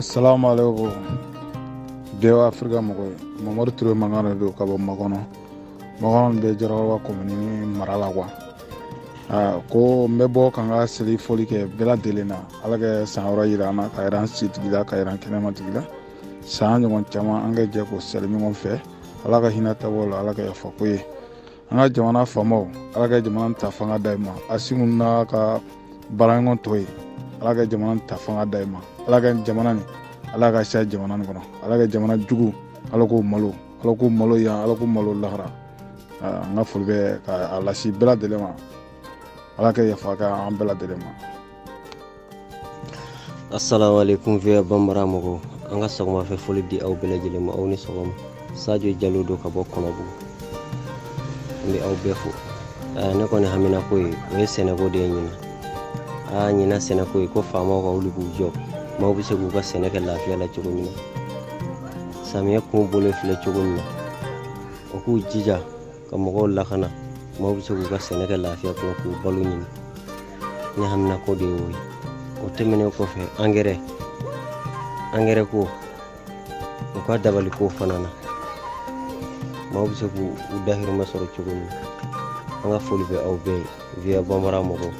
Assalamu alaikum. Dewa Afrika mogoy. Mamadou Touré mangana do kabo magono. Magono be jarawa komini marala kwa. Ko mebo kanga seli foli ke bela delena. Alage sanora yirana ka iran sitigila ka iran kenema tigila. San ngon chama anga je ko seli ngon fe. Alaga hinata wala alaga ya fakoye. Anga jamana famo. Alaga jamana tafanga daima. Asimunna ka barangon toy. Alaga jamana tafanga daima. Alaga jamana ni alaga sha jamana ni kono alaga jamana jugu alako malo ya alako malo lahara nga fulbe ka alasi bela delema alaga ya faka am bela delema. Assalamu alaikum via bambara mogo anga sogma fe foli di aw bela jelema aw ni sogma Sadio Jallow do ka bokkono bu mi aw befu ne ko ne hamina koy we Senegal de nyina nyina Senegal ko fama ko wuli bu job ma bu se ku ka Senegal lafiya la cogo min samiya ko bole file cogo min o ku jija ka mogo lakana ma bu se ku ka Senegal lafiya ko balu ni ne hamna ko de woy o temene ko fe engrais ko ko dabali ko fanana ma bu se ku dahir masoro cogo min anga foli be aw be via bambara mogo